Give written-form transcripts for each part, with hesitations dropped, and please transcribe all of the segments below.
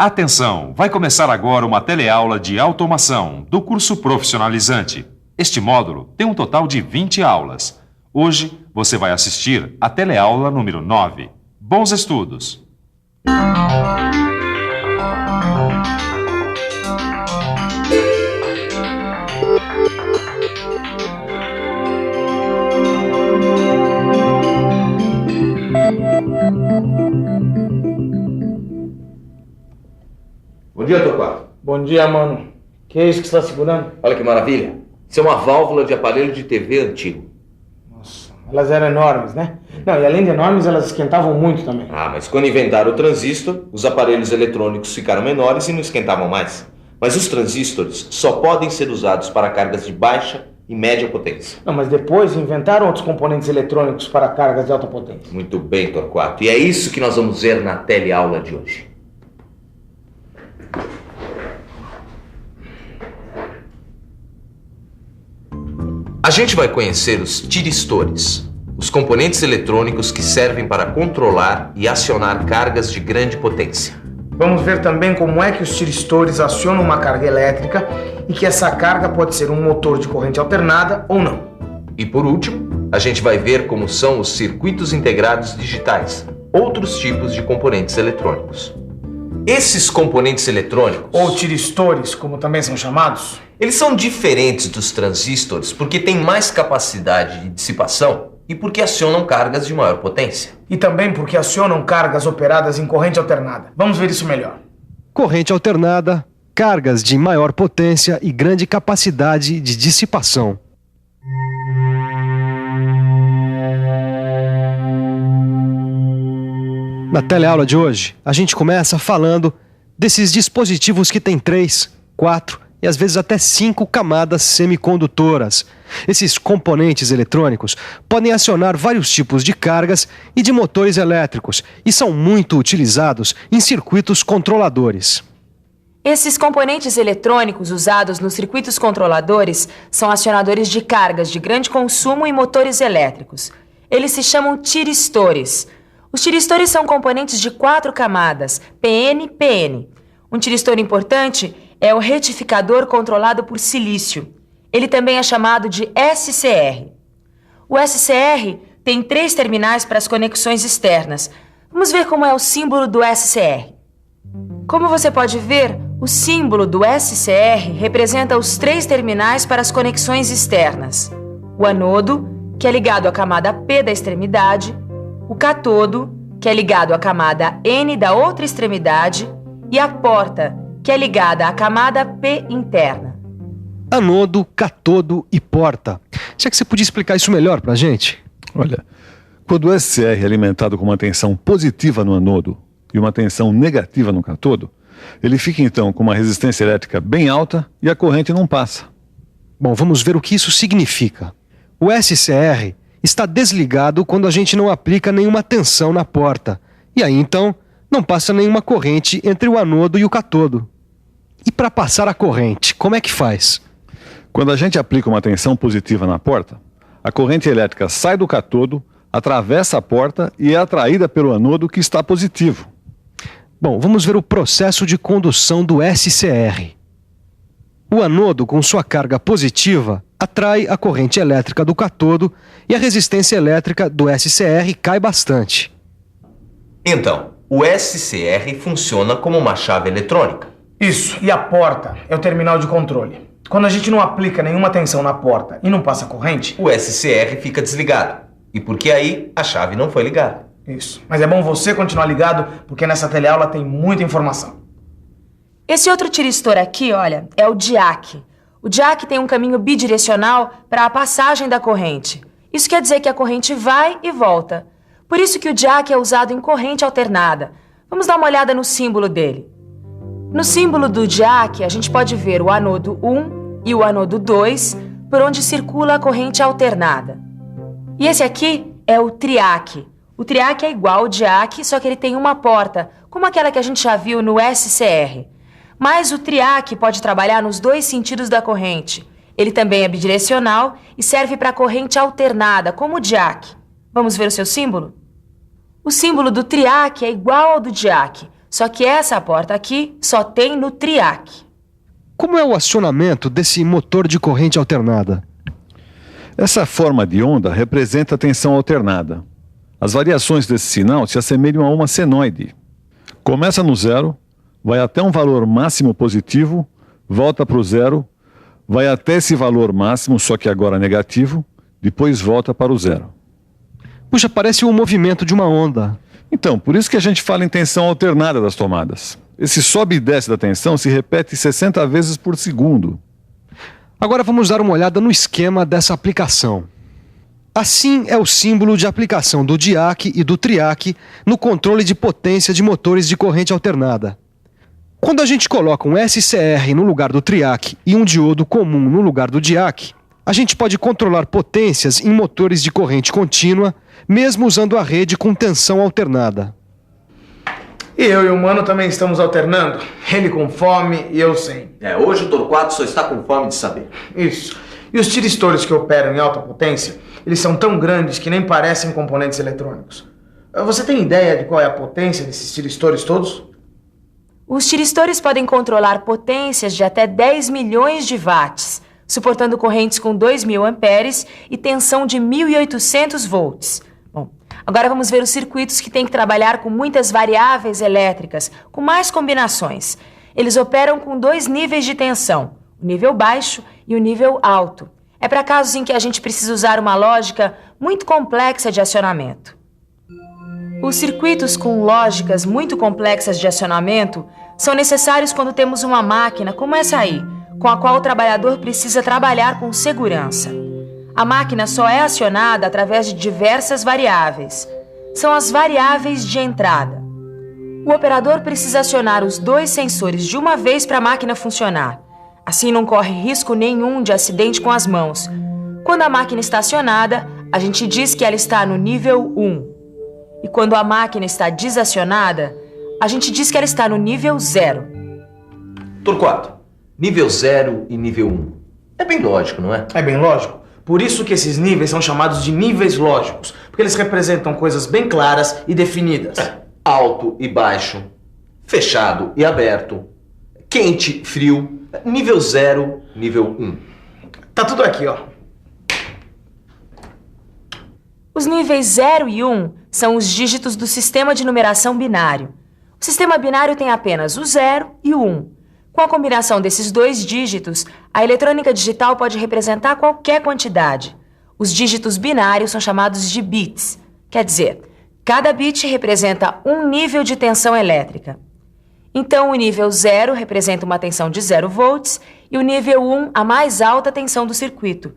Atenção, vai começar agora uma teleaula de automação do curso profissionalizante. Este módulo tem um total de 20 aulas. Hoje você vai assistir a teleaula número 9. Bons estudos! Bom dia, Torquato. Bom dia, mano. Que é isso que você está segurando? Olha que maravilha. Isso é uma válvula de aparelho de TV antigo. Nossa, elas eram enormes, né? Não, e além de enormes, elas esquentavam muito também. Ah, mas quando inventaram o transistor, os aparelhos eletrônicos ficaram menores e não esquentavam mais. Mas os transistores só podem ser usados para cargas de baixa e média potência. Não, mas depois inventaram outros componentes eletrônicos para cargas de alta potência. Muito bem, Torquato. E é isso que nós vamos ver na teleaula de hoje. A gente vai conhecer os tiristores, os componentes eletrônicos que servem para controlar e acionar cargas de grande potência. Vamos ver também como é que os tiristores acionam uma carga elétrica e que essa carga pode ser um motor de corrente alternada ou não. E por último, a gente vai ver como são os circuitos integrados digitais, outros tipos de componentes eletrônicos. Esses componentes eletrônicos, ou tiristores, como também são chamados, eles são diferentes dos transistores porque têm mais capacidade de dissipação e porque acionam cargas de maior potência. E também porque acionam cargas operadas em corrente alternada. Vamos ver isso melhor. Corrente alternada, cargas de maior potência e grande capacidade de dissipação. Na teleaula de hoje, a gente começa falando desses dispositivos que têm 3, 4 e às vezes até 5 camadas semicondutoras. Esses componentes eletrônicos podem acionar vários tipos de cargas e de motores elétricos e são muito utilizados em circuitos controladores. Esses componentes eletrônicos usados nos circuitos controladores são acionadores de cargas de grande consumo e motores elétricos. Eles se chamam tiristores. Os tiristores são componentes de 4 camadas, PN-PN. Um tiristor importante é o retificador controlado por silício. Ele também é chamado de SCR. O SCR tem 3 terminais para as conexões externas. Vamos ver como é o símbolo do SCR. Como você pode ver, o símbolo do SCR representa os 3 terminais para as conexões externas. O anodo, que é ligado à camada P da extremidade, o catodo, que é ligado à camada N da outra extremidade, e a porta, que é ligada à camada P interna. Anodo, catodo e porta. Já que você podia explicar isso melhor pra gente? Olha, quando o SCR é alimentado com uma tensão positiva no anodo e uma tensão negativa no catodo, ele fica então com uma resistência elétrica bem alta e a corrente não passa. Bom, vamos ver o que isso significa. O SCR está desligado quando a gente não aplica nenhuma tensão na porta. E aí, então, não passa nenhuma corrente entre o anodo e o catodo. E para passar a corrente, como é que faz? Quando a gente aplica uma tensão positiva na porta, a corrente elétrica sai do catodo, atravessa a porta e é atraída pelo anodo que está positivo. Bom, vamos ver o processo de condução do SCR. O anodo, com sua carga positiva, atrai a corrente elétrica do catodo e a resistência elétrica do SCR cai bastante. Então, o SCR funciona como uma chave eletrônica. Isso, e a porta é o terminal de controle. Quando a gente não aplica nenhuma tensão na porta e não passa corrente, O SCR fica desligado. E porque aí a chave não foi ligada. isso. Mas é bom você continuar ligado, porque nessa teleaula tem muita informação. Esse outro tiristor aqui, olha, é o diac. O diac tem um caminho bidirecional para a passagem da corrente. Isso quer dizer que a corrente vai e volta. Por isso que o diac é usado em corrente alternada. Vamos dar uma olhada no símbolo dele. No símbolo do diac, a gente pode ver o anodo 1 e o anodo 2, por onde circula a corrente alternada. E esse aqui é o triac. O triac é igual ao diac, só que ele tem uma porta, como aquela que a gente já viu no SCR. Mas o triac pode trabalhar nos 2 sentidos da corrente. Ele também é bidirecional e serve para corrente alternada, como o diac. Vamos ver o seu símbolo? O símbolo do triac é igual ao do diac, Só que essa porta aqui só tem no TRIAC. Como é o acionamento desse motor de corrente alternada? Essa forma de onda representa a tensão alternada. As variações desse sinal se assemelham a uma senoide. Começa no zero, vai até um valor máximo positivo, volta para o zero, vai até esse valor máximo, só que agora negativo, depois volta para o zero. Puxa, parece o movimento de uma onda. Então, por isso que a gente fala em tensão alternada das tomadas. Esse sobe e desce da tensão se repete 60 vezes por segundo. Agora vamos dar uma olhada no esquema dessa aplicação. Assim é o símbolo de aplicação do DIAC e do TRIAC no controle de potência de motores de corrente alternada. Quando a gente coloca um SCR no lugar do TRIAC e um diodo comum no lugar do DIAC, a gente pode controlar potências em motores de corrente contínua, mesmo usando a rede com tensão alternada. E eu e o Mano também estamos alternando. Ele com fome e eu sem. Hoje o Torquato só está com fome de saber. Isso. E os tiristores que operam em alta potência, eles são tão grandes que nem parecem componentes eletrônicos. Você tem ideia de qual é a potência desses tiristores todos? Os tiristores podem controlar potências de até 10 milhões de watts, suportando correntes com 2.000 amperes e tensão de 1.800 volts. Bom, agora vamos ver os circuitos que têm que trabalhar com muitas variáveis elétricas, com mais combinações. Eles operam com 2 níveis de tensão, o nível baixo e o nível alto. É para casos em que a gente precisa usar uma lógica muito complexa de acionamento. Os circuitos com lógicas muito complexas de acionamento são necessários quando temos uma máquina como essa aí, com a qual o trabalhador precisa trabalhar com segurança. A máquina só é acionada através de diversas variáveis. São as variáveis de entrada. O operador precisa acionar os 2 sensores de uma vez para a máquina funcionar. Assim não corre risco nenhum de acidente com as mãos. Quando a máquina está acionada, a gente diz que ela está no nível 1. E quando a máquina está desacionada, a gente diz que ela está no nível 0. Torquato, nível 0 e nível 1. É bem lógico, não é? É bem lógico. Por isso que esses níveis são chamados de níveis lógicos, porque eles representam coisas bem claras e definidas. Alto e baixo, fechado e aberto, quente, frio, nível 0, nível 1. Tá tudo aqui, ó. Os níveis 0 e 1 são os dígitos do sistema de numeração binário. O sistema binário tem apenas o 0 e o 1. Com a combinação desses 2 dígitos, a eletrônica digital pode representar qualquer quantidade. Os dígitos binários são chamados de bits. Quer dizer, cada bit representa um nível de tensão elétrica. Então, o nível 0 representa uma tensão de 0 volts e o nível 1 a mais alta tensão do circuito.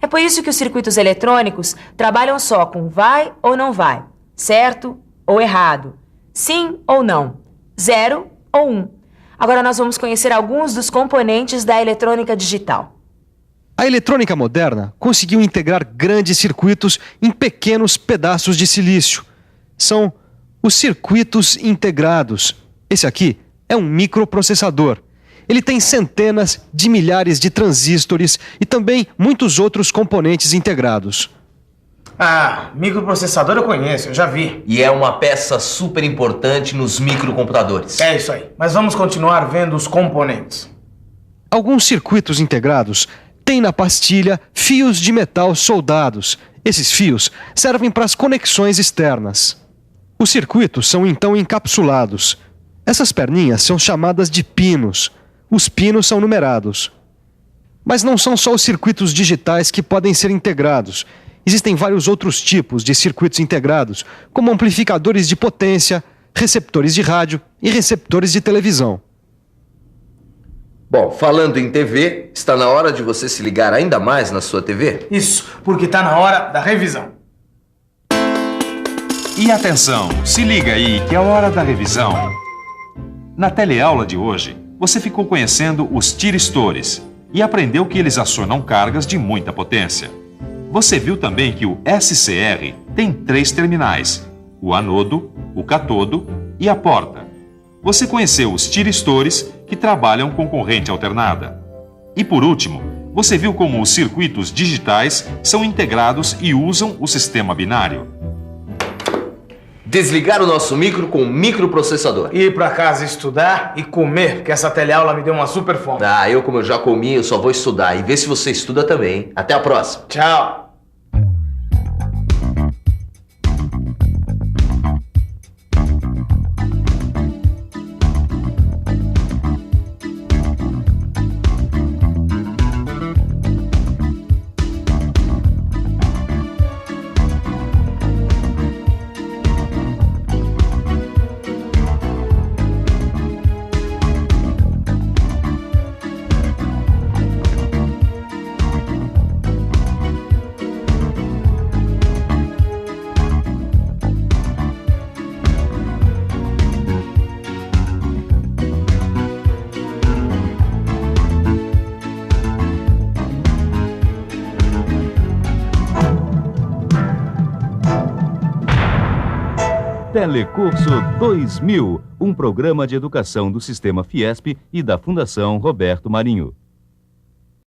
É por isso que os circuitos eletrônicos trabalham só com vai ou não vai, certo ou errado, sim ou não, 0 ou 1. Agora nós vamos conhecer alguns dos componentes da eletrônica digital. A eletrônica moderna conseguiu integrar grandes circuitos em pequenos pedaços de silício. São os circuitos integrados. Esse aqui é um microprocessador. Ele tem centenas de milhares de transistores e também muitos outros componentes integrados. Ah, microprocessador eu conheço, eu já vi. E é uma peça super importante nos microcomputadores. É isso aí. Mas vamos continuar vendo os componentes. Alguns circuitos integrados têm na pastilha fios de metal soldados. Esses fios servem para as conexões externas. Os circuitos são então encapsulados. Essas perninhas são chamadas de pinos. Os pinos são numerados. Mas não são só os circuitos digitais que podem ser integrados. Existem vários outros tipos de circuitos integrados, como amplificadores de potência, receptores de rádio e receptores de televisão. Bom, falando em TV, está na hora de você se ligar ainda mais na sua TV? Isso, porque tá na hora da revisão. E atenção, se liga aí que é hora da revisão. Na teleaula de hoje, você ficou conhecendo os tiristores e aprendeu que eles acionam cargas de muita potência. Você viu também que o SCR tem 3 terminais, o anodo, o catodo e a porta. Você conheceu os tiristores que trabalham com corrente alternada. E por último, você viu como os circuitos digitais são integrados e usam o sistema binário. desligar o nosso micro com o microprocessador. Ir pra casa estudar e comer, porque essa teleaula me deu uma super fome. Como eu já comi, eu só vou estudar. E ver se você estuda também, hein? Até a próxima. Tchau. Telecurso 2000, um programa de educação do Sistema Fiesp e da Fundação Roberto Marinho.